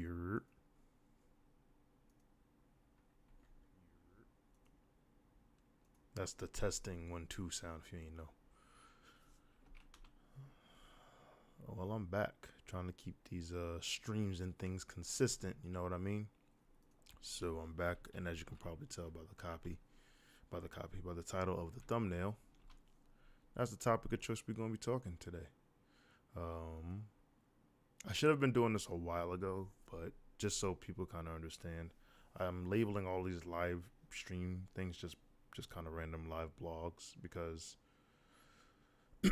You're That's the testing 1 2 sound if you ain't know. Well, I'm back trying to keep these streams and things consistent. You know what I mean? So I'm back, and as you can probably tell by the title of the thumbnail, that's the topic of choice we're gonna be talking today. Um, I should have been doing this a while ago, but just so people kind of understand, I'm labeling all these live stream things just kind of random live blogs because I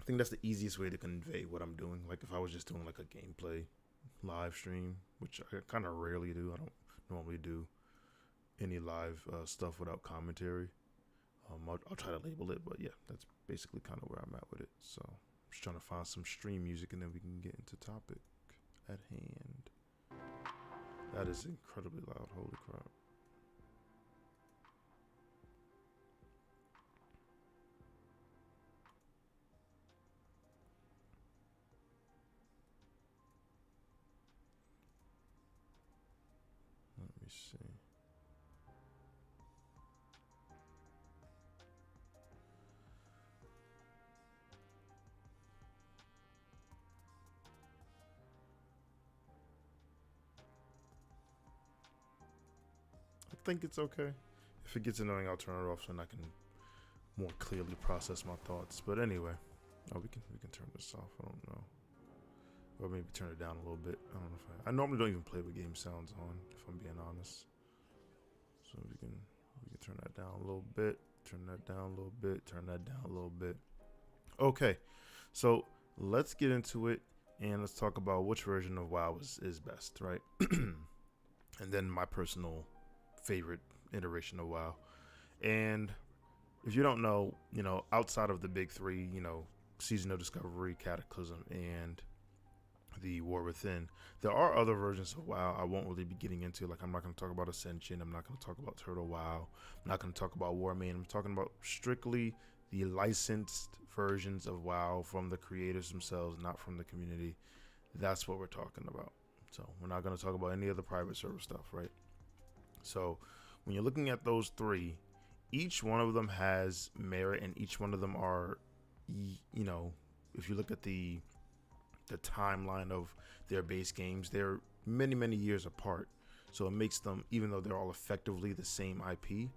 think that's the easiest way to convey what I'm doing. Like if I was just doing like a gameplay live stream, which I kind of rarely do. I don't normally do any live stuff without commentary. I'll try to label it, but yeah, that's basically kind of where I'm at with it. So I'm just trying to find some stream music, and then we can get into topic at hand. That is incredibly loud. Holy crap. Let me see. I think it's okay. If it gets annoying, I'll turn it off so I can more clearly process my thoughts. But anyway, we can turn this off. I don't know, or maybe turn it down a little bit. I don't know if I normally don't even play with game sounds on, if I'm being honest. So we can turn that down a little bit, turn that down a little bit, turn that down a little bit. Okay, so let's get into it and let's talk about which version of WoW is best, right? And then my personal favorite iteration of WoW. And if you don't know, outside of the big three, Season of Discovery, Cataclysm, and the War Within, there are other versions of WoW I won't really be getting into. Like, I'm not going to talk about Ascension. I'm not going to talk about Turtle WoW. I'm not going to talk about Warmane. I'm talking about strictly the licensed versions of WoW from the creators themselves, not from the community. That's what we're talking about. So we're not going to talk about any of the private server stuff, right? So when you're looking at those three, each one of them has merit, and each one of them are, if you look at the timeline of their base games, they're many years apart. So it makes them, even though they're all effectively the same IP,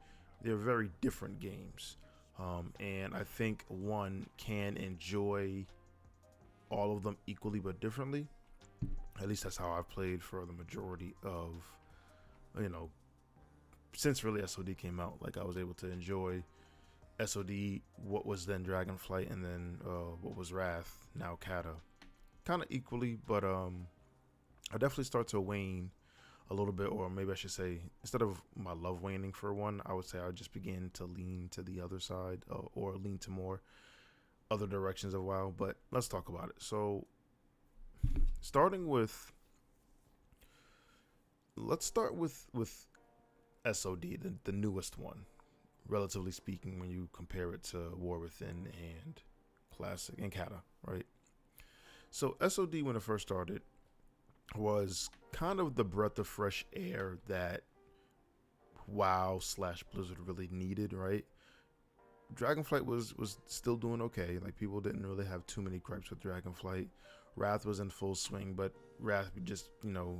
they're very different games. And I think one can enjoy all of them equally but differently. At least that's how I've played for the majority of, since really SOD came out. Like, I was able to enjoy SOD, what was then Dragonflight, and then what was Wrath, now Kata, kind of equally. But I definitely start to wane a little bit, or maybe I should say, instead of my love waning for one, I would say I would just begin to lean to the other side, or lean to more other directions of WoW. But let's talk about it. So let's start with SOD, the newest one, relatively speaking, when you compare it to War Within and Classic and Kata, right? So SOD, when it first started, was kind of the breath of fresh air that WoW/Blizzard really needed, right? Dragonflight was still doing okay. Like, people didn't really have too many gripes with Dragonflight. Wrath was in full swing, but Wrath just,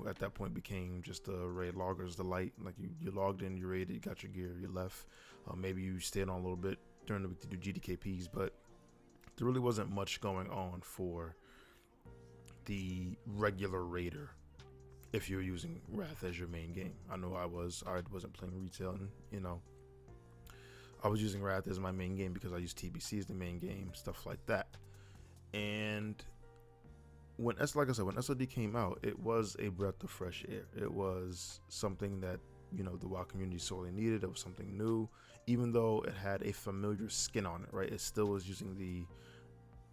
at that point became just a raid logger's delight. Like, you logged in, you raided, you got your gear, you left. Maybe you stayed on a little bit during the week to do GDKPs, but there really wasn't much going on for the regular raider if you're using Wrath as your main game. I know I wasn't playing retail, and I was using Wrath as my main game because I use TBC as the main game, stuff like that. And like I said, when SOD came out, it was a breath of fresh air. It was something that, the WoW community sorely needed. It was something new, even though it had a familiar skin on it, right? It still was using the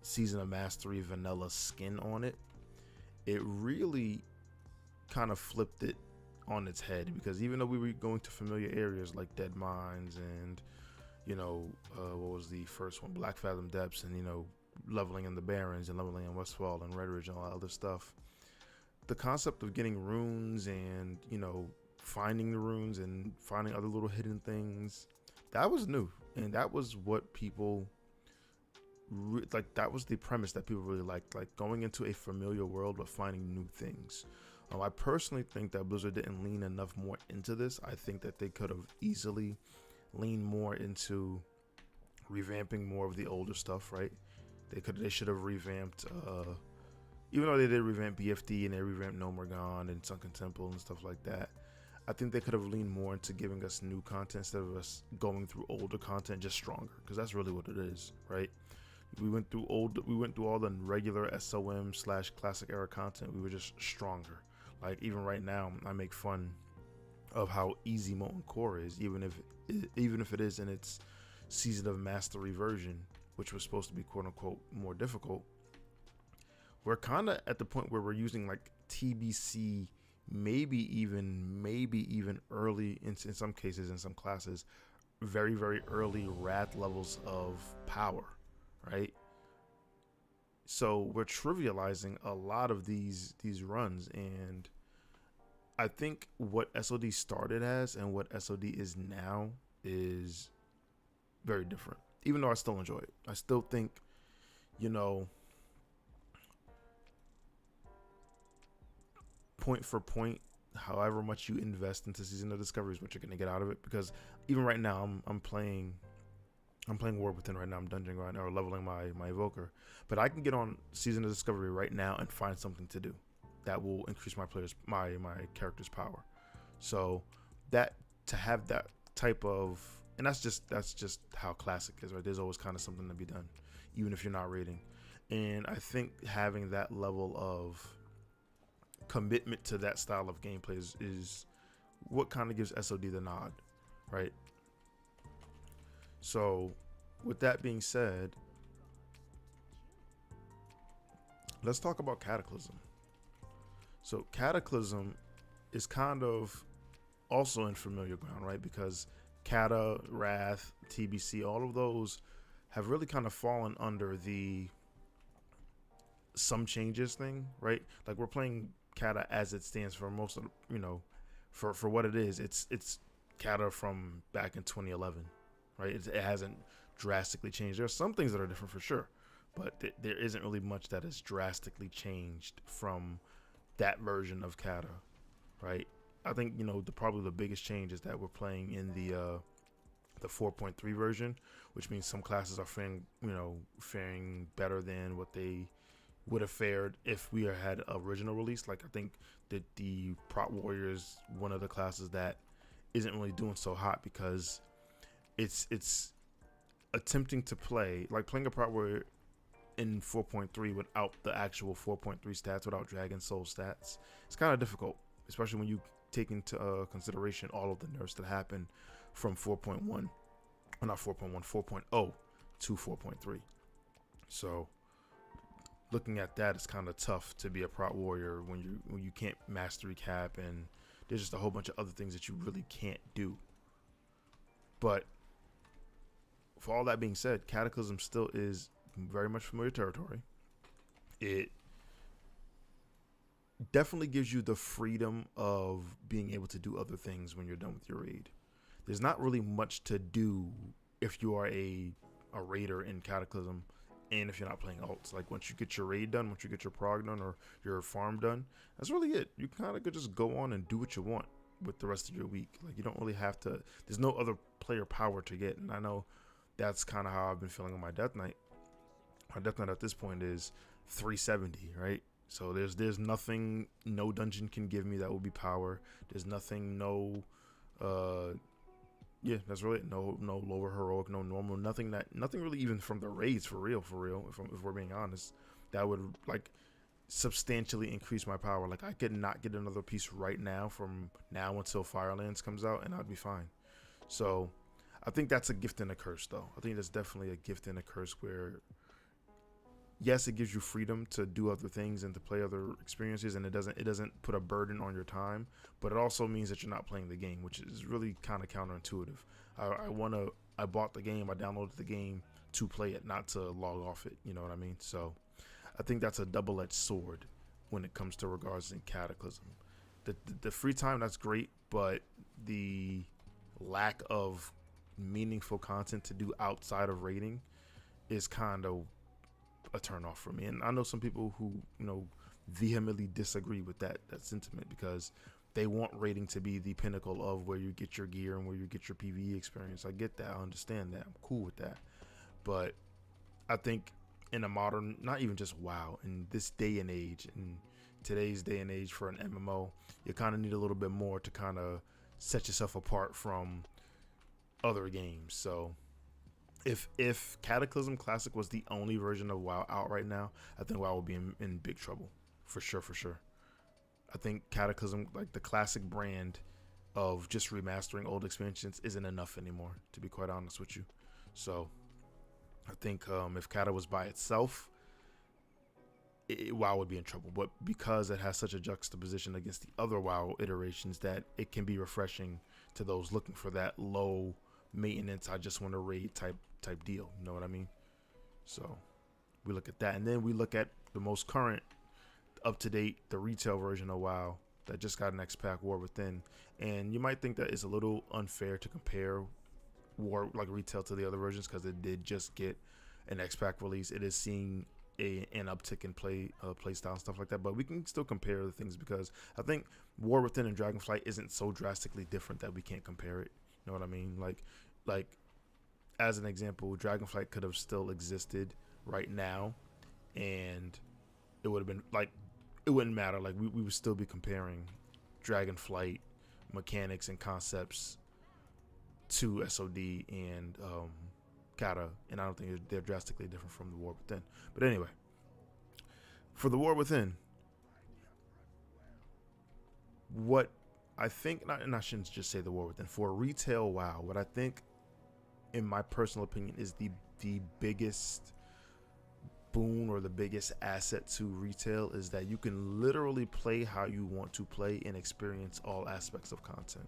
Season of Mastery vanilla skin on it. It really kind of flipped it on its head, because even though we were going to familiar areas like Dead Mines and, what was the first one? Black Fathom Depths, and, leveling in the Barrens and leveling in Westfall and Red Ridge and all that other stuff, the concept of getting runes and, finding the runes and finding other little hidden things, that was new, and that was what people that was the premise that people really liked, like going into a familiar world but finding new things. I personally think that Blizzard didn't lean enough more into this. I think that they could have easily leaned more into revamping more of the older stuff, right? They should have revamped, even though they did revamp BFD and they revamped No More Gone and Sunken Temple and stuff like that. I think they could have leaned more into giving us new content instead of us going through older content, just stronger, because that's really what it is, right? We went through all the regular SOM / classic era content. We were just stronger. Like even right now, I make fun of how easy Molten Core is, even if it is in its Season of Mastery version, which was supposed to be quote unquote more difficult. We're kind of at the point where we're using like TBC, maybe even early in some cases, in some classes, very, very early Wrath levels of power, right? So we're trivializing a lot of these runs, and I think what SOD started as and what SOD is now is very different. Even though I still enjoy it, I still think, point for point, however much you invest into Season of Discovery is what you're going to get out of it. Because even right now, I'm playing War Within right now. I'm dungeoning right now, or leveling my evoker. But I can get on Season of Discovery right now and find something to do that will increase my character's power. So that, to have that type of, and that's just how classic is, right? There's always kind of something to be done, even if you're not raiding. And I think having that level of commitment to that style of gameplay is what kind of gives SOD the nod, right? So with that being said, let's talk about Cataclysm. So Cataclysm is kind of also in familiar ground, right? Because Cata, Wrath, TBC, all of those have really kind of fallen under the some changes thing, right? Like we're playing Cata as it stands for most of, for what it is. It's Cata from back in 2011, right? It hasn't drastically changed. There are some things that are different for sure, but there isn't really much that has drastically changed from that version of Cata, right? I think probably the biggest change is that we're playing in the 4.3 version, which means some classes are faring better than what they would have fared if we had original release. Like I think that the Prot Warrior is one of the classes that isn't really doing so hot because it's attempting to play like playing a Prot Warrior in 4.3 without the actual 4.3 stats, without Dragon Soul stats. It's kind of difficult, especially when you take into consideration all of the nerfs that happen from 4.1, well, not 4.1, 4.0 to 4.3. So looking at that, it's kind of tough to be a Prot Warrior when you can't mastery cap, and there's just a whole bunch of other things that you really can't do. But for all that being said, Cataclysm still is very much familiar territory. It definitely gives you the freedom of being able to do other things when you're done with your raid. There's not really much to do if you are a raider in Cataclysm, and if you're not playing alts. Like once you get your raid done, once you get your prog done or your farm done, that's really it. You kind of could just go on and do what you want with the rest of your week. Like you don't really have to, there's no other player power to get. And I know that's kind of how I've been feeling on my Death Knight. My Death Knight at this point is 370, right? So there's nothing, no dungeon can give me that will be power. There's nothing, that's really it. No lower heroic, no normal, nothing really even from the raids for real. If we're being honest, that would like substantially increase my power. Like I could not get another piece right now from now until Firelands comes out, and I'd be fine. So I think that's a gift and a curse, though. I think that's definitely a gift and a curse where, yes, it gives you freedom to do other things and to play other experiences, and it doesn't put a burden on your time, but it also means that you're not playing the game, which is really kind of counterintuitive. I bought the game, I downloaded the game to play it, not to log off it. You know what I mean? So I think that's a double-edged sword. when it comes to regards in Cataclysm. The free time, that's great, but the lack of meaningful content to do outside of raiding is kind of a turn off for me. And I know some people who, vehemently disagree with that sentiment, because they want raiding to be the pinnacle of where you get your gear and where you get your PvE experience. I get that. I understand that. I'm cool with that. But I think in a modern, not even just WoW, in this day and age, in today's day and age for an MMO, you kind of need a little bit more to kind of set yourself apart from other games. So if Cataclysm Classic was the only version of WoW out right now, I think WoW would be in big trouble. For sure. I think Cataclysm, like the classic brand of just remastering old expansions, isn't enough anymore, to be quite honest with you. So I think if Cata was by itself, WoW would be in trouble. But because it has such a juxtaposition against the other WoW iterations, that it can be refreshing to those looking for that low maintenance, I just want to raid type deal. You know what I mean? So we look at that, and then we look at the most current, up to date, the retail version of WoW that just got an X pack, War Within. And you might think that it's a little unfair to compare War like retail to the other versions, because it did just get an X pack release. It is seeing an uptick in play style and stuff like that, but we can still compare the things, because I think War Within and Dragonflight isn't so drastically different that we can't compare it. You know what I mean? Like as an example, Dragonflight could have still existed right now, and it would have been like, it wouldn't matter. Like we would still be comparing Dragonflight mechanics and concepts to SOD and Kata, and I don't think they're drastically different from the War Within. But anyway, for the War Within, what I think, and I shouldn't just say the War Within, for retail WoW, what I think, in my personal opinion, is the biggest boon or the biggest asset to retail is that you can literally play how you want to play and experience all aspects of content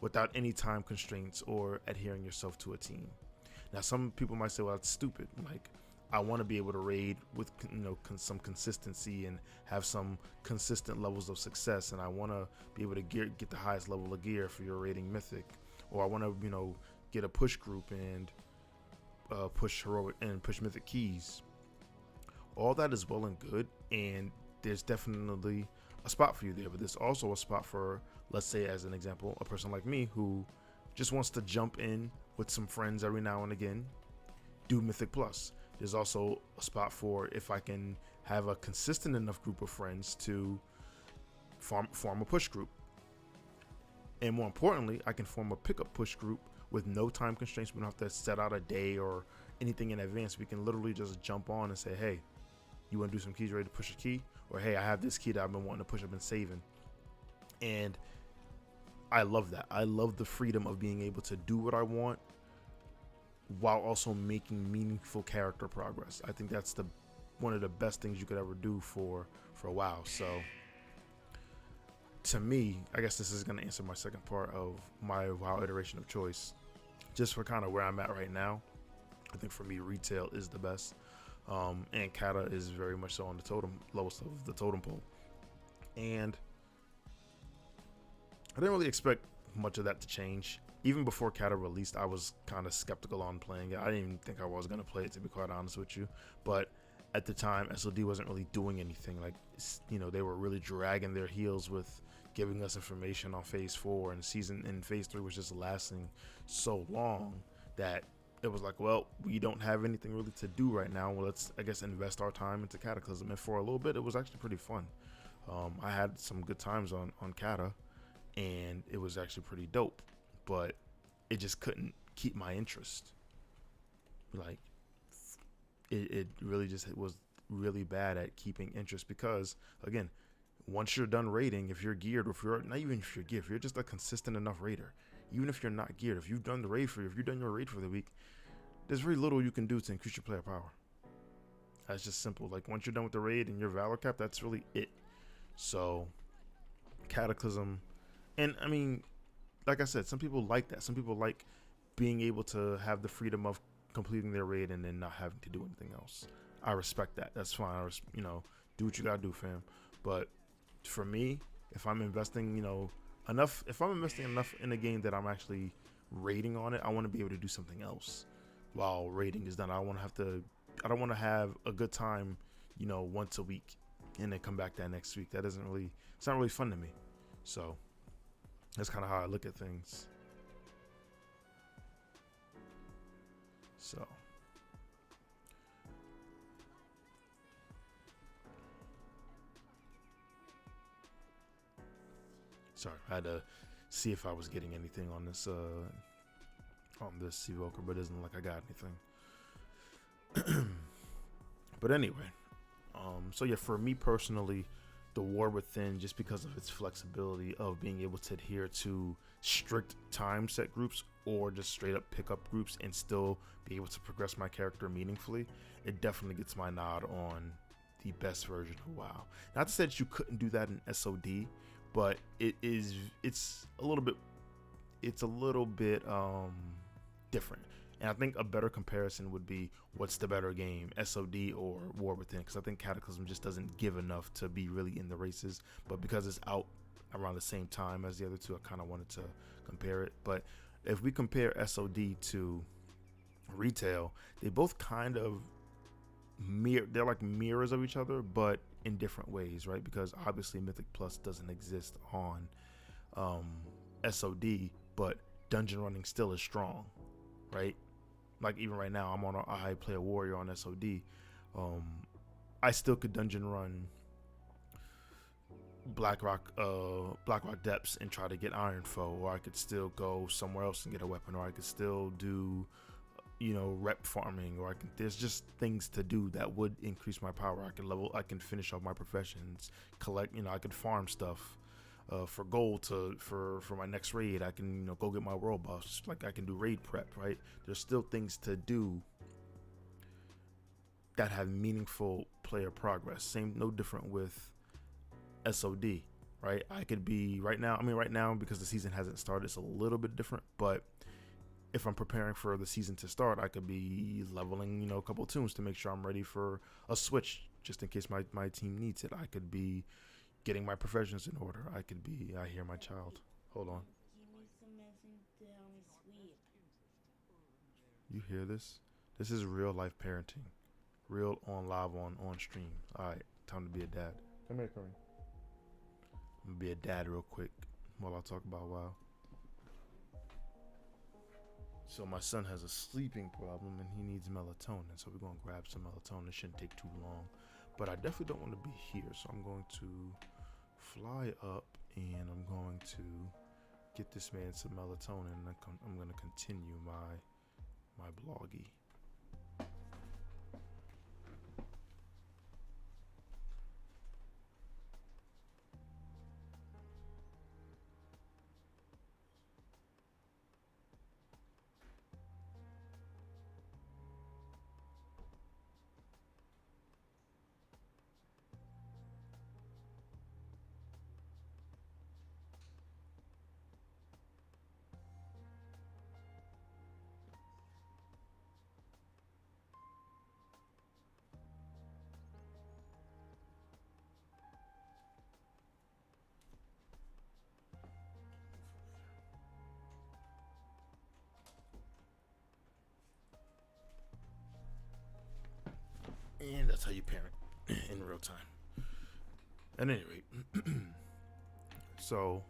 without any time constraints or adhering yourself to a team. Now, some people might say, well, that's stupid. Like, I want to be able to raid with some consistency and have some consistent levels of success, and I want to be able to get the highest level of gear for your raiding mythic, or I want to get a push group and push heroic and push mythic keys. All that is well and good, and there's definitely a spot for you there, but there's also a spot for, let's say as an example, a person like me who just wants to jump in with some friends every now and again, do Mythic Plus. There's also a spot for, if I can have a consistent enough group of friends to form a push group. And more importantly, I can form a pickup push group with no time constraints. We don't have to set out a day or anything in advance. We can literally just jump on and say, hey, you want to do some keys, ready to push a key? Or hey, I have this key that I've been wanting to push, I've been saving. And I love that. I love the freedom of being able to do what I want while also making meaningful character progress. I think that's one of the best things you could ever do for WoW. So to me, I guess this is going to answer my second part of my WoW iteration of choice. Just for kind of where I'm at right now, I think for me, retail is the best. And Kata is very much so on the lowest of the totem pole. And I didn't really expect much of that to change. Even before Kata released, I was kind of skeptical on playing it. I didn't even think I was going to play it, to be quite honest with you. But at the time, SOD wasn't really doing anything. Like, they were really dragging their heels with giving us information on Phase 4, and Phase 3 was just lasting so long that it was like, well, we don't have anything really to do right now. Well, let's, I guess, invest our time into Cataclysm. And for a little bit, it was actually pretty fun. I had some good times on Kata, and it was actually pretty dope. But it just couldn't keep my interest. Like, it really just was really bad at keeping interest, because, again, once you're done raiding, if you're geared, or if you're not even if you're geared, if you're just a consistent enough raider, even if you're not geared, if you've done your raid for the week, there's very little you can do to increase your player power. That's just simple. Like, once you're done with the raid and your valor cap, that's really it. So Cataclysm, and I mean, like I said, some people like that. Some people like being able to have the freedom of completing their raid and then not having to do anything else. I respect that. That's fine. Do what you gotta do, fam. But for me, if I'm investing, enough, if I'm investing enough in a game that I'm actually rating on it, I want to be able to do something else while rating is done. I don't want to have a good time, once a week and then come back that next week. It's not really fun to me. So that's kind of how I look at things. So sorry, I had to see if I was getting anything on this evoker, but it doesn't look like I got anything. But anyway, so yeah, for me personally, the War Within, just because of its flexibility of being able to adhere to strict time set groups or just straight up pick up groups and still be able to progress my character meaningfully, it definitely gets my nod on the best version of WoW. Not to say that you couldn't do that in SOD, but it's a little bit different. And I think a better comparison would be, what's the better game, SOD or War Within? Because I think Cataclysm just doesn't give enough to be really in the races. But because it's out around the same time as the other two, I kind of wanted to compare it. But if we compare SOD to retail, they both kind of they're like mirrors of each other, but in different ways, right? Because obviously Mythic Plus doesn't exist on SOD, but dungeon running still is strong, right? Like even right now, I play a warrior on SOD. I still could dungeon run Blackrock Depths and try to get Iron Foe, or I could still go somewhere else and get a weapon, or I could still do rep farming, or there's just things to do that would increase my power. I can finish off my professions, collect, I could farm stuff for gold for my next raid. I can go get my world buffs, like I can do raid prep, right? There's still things to do that have meaningful player progress. No different with SOD, right? I could be right now because the season hasn't started, it's a little bit different, but if I'm preparing for the season to start, I could be leveling, a couple tunes to make sure I'm ready for a switch, just in case my team needs it. I could be getting my professions in order. I hear my child. Hold on. You hear this? This is real life parenting. Real on live on stream. Alright, time to be a dad. Come here, Curry. I'm gonna be a dad real quick while I talk about WoW. So my son has a sleeping problem and he needs melatonin. So we're going to grab some melatonin. It shouldn't take too long. But I definitely don't want to be here. So I'm going to fly up and I'm going to get this man some melatonin. And I'm going to continue my bloggy. And that's how you parent in real time. At any rate, so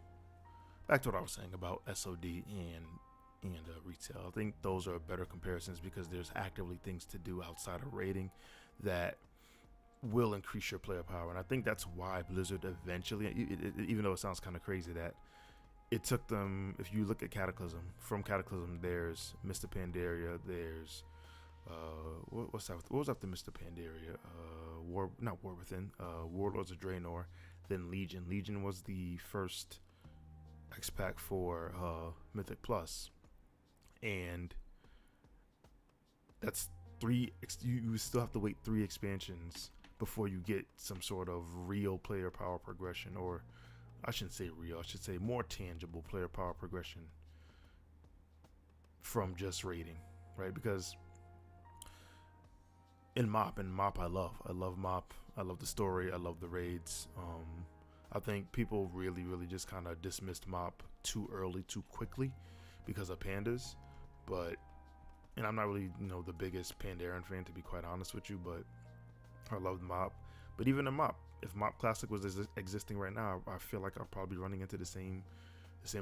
back to what I was saying about SOD and retail. I think those are better comparisons because there's actively things to do outside of raiding that will increase your player power. And I think that's why Blizzard eventually, even though it sounds kind of crazy, that it took them, if you look at Cataclysm, from Cataclysm there's Mr. Pandaria, there's what was after Mr. Pandaria? Not War Within, Warlords of Draenor, then Legion. Legion was the first X-Pack for Mythic Plus, and that's you still have to wait 3 expansions before you get some sort of real player power progression, or I shouldn't say real, I should say more tangible player power progression from just raiding, right? Because in mop I love mop. I love the story, I love the raids. I think people really just kind of dismissed mop too early, too quickly, because of pandas. But and I'm not really, the biggest Pandaren fan, to be quite honest with you, but I love mop. But even in mop, if mop classic was existing right now, I feel like I'll probably be running into the same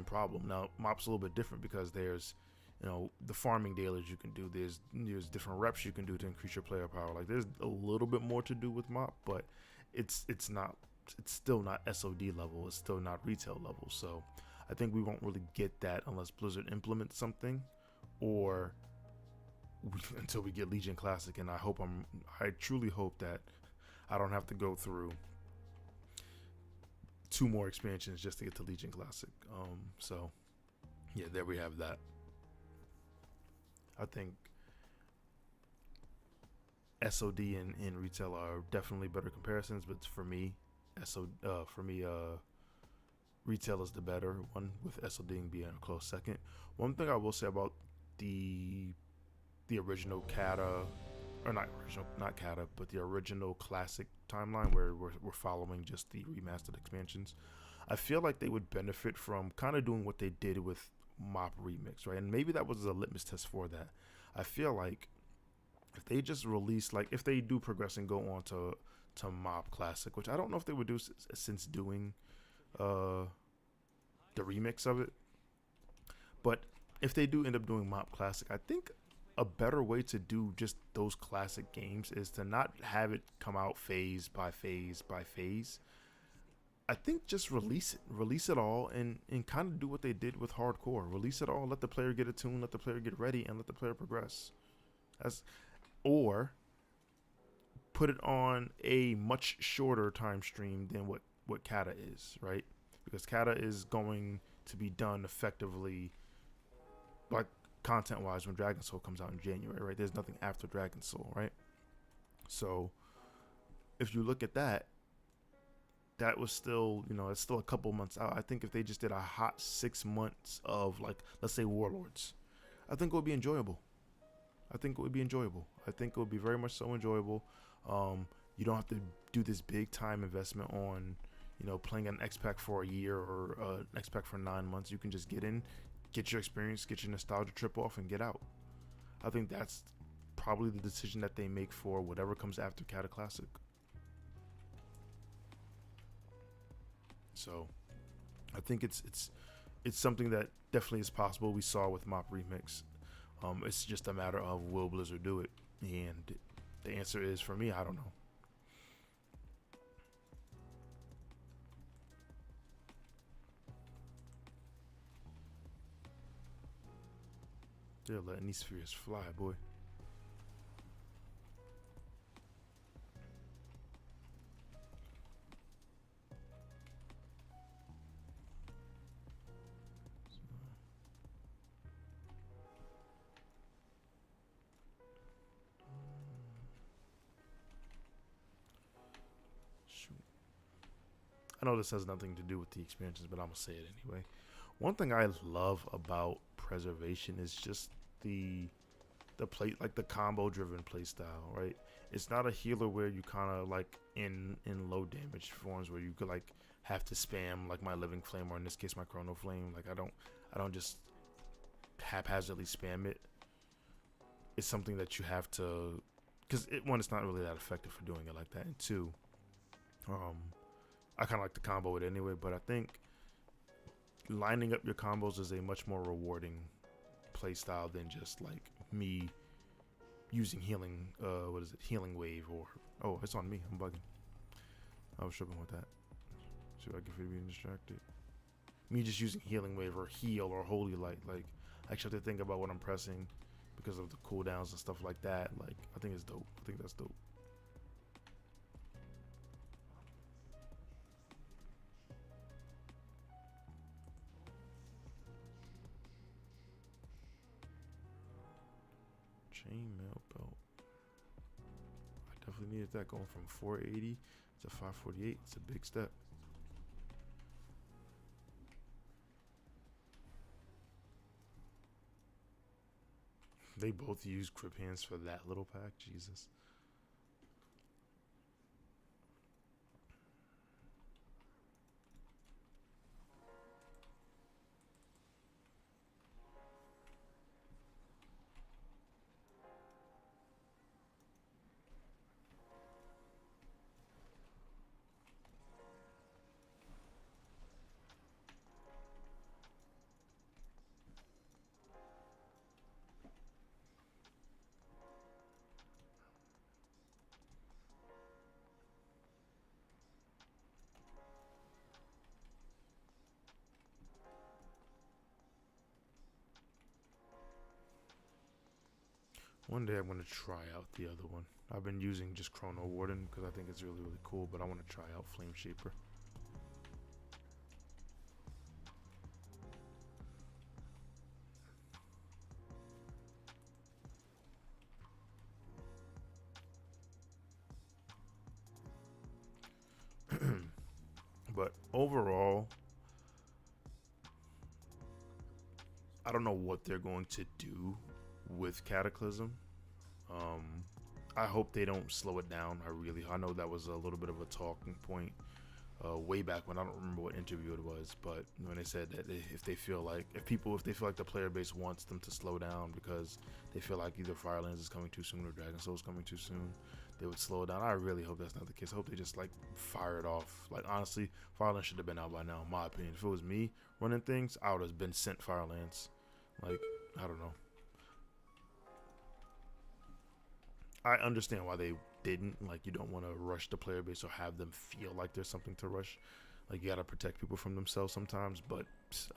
problem. Now mop's a little bit different because there's the farming dailies you can do. There's different reps you can do to increase your player power. Like there's a little bit more to do with mop, but it's not it's still not SOD level. It's still not retail level. So I think we won't really get that unless Blizzard implements something, or until we get Legion Classic. And I truly hope that I don't have to go through 2 more expansions just to get to Legion Classic. So yeah, there we have that. I think SOD and retail are definitely better comparisons, but for me, retail is the better one, with SOD being a close second. One thing I will say about the original Kata, or not Kata, but the original classic timeline where we're following just the remastered expansions, I feel like they would benefit from kind of doing what they did with Mop Remix, right? And maybe that was a litmus test for that. I feel like if they just release, like if they do progress and go on to Mop Classic, which I don't know if they would do since doing the remix of it, but if they do end up doing Mop Classic, I think a better way to do just those classic games is to not have it come out phase by phase by phase. I think just release it all, and kind of do what they did with hardcore. Release it all, let the player get a tune, let the player get ready, and let the player progress. Or put it on a much shorter time stream than what Kata is, right? Because Kata is going to be done effectively, like content wise, when Dragon Soul comes out in January, right? There's nothing after Dragon Soul, right? So if you look at that, that was still, it's still a couple months out. I think if they just did a hot 6 months of, like, let's say Warlords, I think it would be enjoyable. I think it would be very much so enjoyable. You don't have to do this big time investment on, playing an X-Pack for a year or an X-Pack for 9 months. You can just get in, get your experience, get your nostalgia trip off, and get out. I think that's probably the decision that they make for whatever comes after Kata Classic. So I think it's something that definitely is possible. We saw with Mop Remix. It's just a matter of, will Blizzard do it? And the answer is, for me, I don't know. They're letting these spheres fly, boy. Shoot. I know this has nothing to do with the expansions, but I'm gonna say it anyway. One thing I love about preservation is just the play, like the combo driven play style, right? It's not a healer where you kind of like in low damage forms where you could like have to spam like my living flame, or in this case my chrono flame. Like I don't just haphazardly spam it. It's something that you have to, because one, it's not really that effective for doing it like that, and two, I kind of like to combo it anyway. But I think lining up your combos is a much more rewarding play style than just like me using healing, healing wave, or, oh, it's on me, I'm bugging. I was tripping with that. See what I get for being distracted. Me just using healing wave or heal or holy light, like I actually have to think about what I'm pressing because of the cooldowns and stuff like that. Like, I think it's dope. I think that's dope. Chainmail belt. I definitely needed that, going from 480 to 548. It's a big step. They both use grip hands for that little pack. Jesus. One day I'm gonna try out the other one. I've been using just Chrono Warden because I think it's really cool, but I want to try out Flame Shaper. But overall, I don't know what they're going to do with Cataclysm. Um, I hope they don't slow it down. I know that was a little bit of a talking point way back when. I don't remember what interview it was, but when they said that if they feel like the player base wants them to slow down because they feel like either Firelands is coming too soon or Dragon Soul is coming too soon, they would slow it down. I really hope that's not the case. I hope they just like fire it off. Like honestly, Firelands should have been out by now, in my opinion. If it was me running things, I would have been sent Firelands. Like, I don't know. I understand why they didn't. Like, you don't want to rush the player base or have them feel like there's something to rush. Like, you gotta protect people from themselves sometimes. But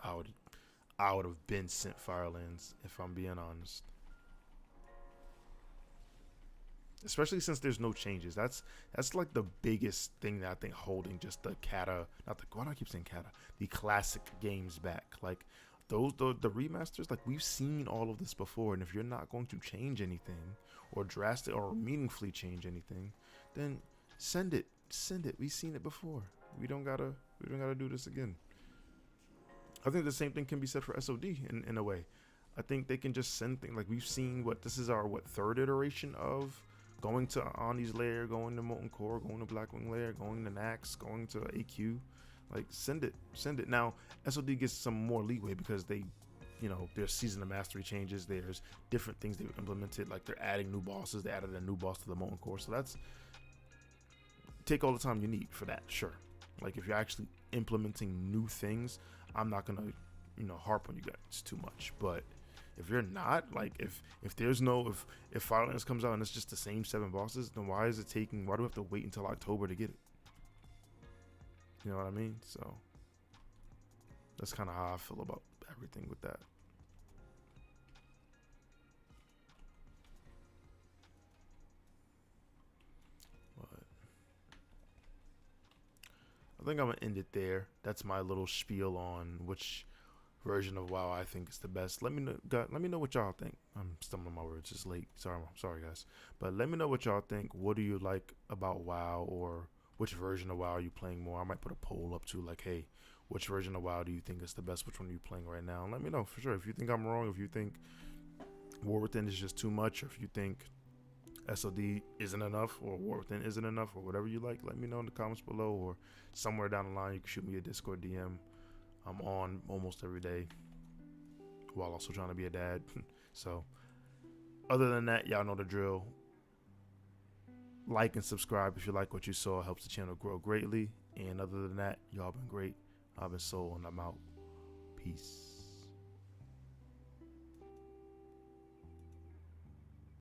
I would have been sent Firelands if I'm being honest. Especially since there's no changes. That's like the biggest thing that I think holding just the Kata, not the why do I keep saying Kata, the classic games back. Like the remasters, like we've seen all of this before, and if you're not going to change anything or drastic or meaningfully change anything, then send it. Send it. We've seen it before. We don't gotta do this again. I think the same thing can be said for SOD in a way. I think they can just send things like we've seen this is our third iteration of going to Ani's lair, going to Molten Core, going to Blackwing lair, going to Nax, going to AQ. Like send it. Now SOD gets some more leeway because there's season of mastery changes. There's different things they've implemented. Like they're adding new bosses. They added a new boss to the Molten Core, so that's take all the time you need for that. Sure. Like if you're actually implementing new things, I'm not gonna harp on you guys too much, but if you're not, like if there's no if Firelands comes out and it's just the same 7 bosses, then why do we have to wait until October to get it? You know what I mean? So that's kind of how I feel about everything with that. But I think I'm gonna end it there. That's my little spiel on which version of WoW I think is the best. Let me know what y'all think. I'm stumbling my words. It's late. Sorry guys. But let me know what y'all think. What do you like about WoW, or which version of WoW are you playing more? I might put a poll up too, like, hey, which version of WoW do you think is the best? Which one are you playing right now? And let me know for sure. If you think I'm wrong, if you think War Within is just too much, or if you think SOD isn't enough, or War Within isn't enough, or whatever you like, let me know in the comments below, or somewhere down the line you can shoot me a Discord DM. I'm on almost every day while also trying to be a dad. So other than that, y'all know the drill. Like and subscribe if you like what you saw. It helps the channel grow greatly. And other than that, y'all been great. I've been Soul, and I'm out. Peace.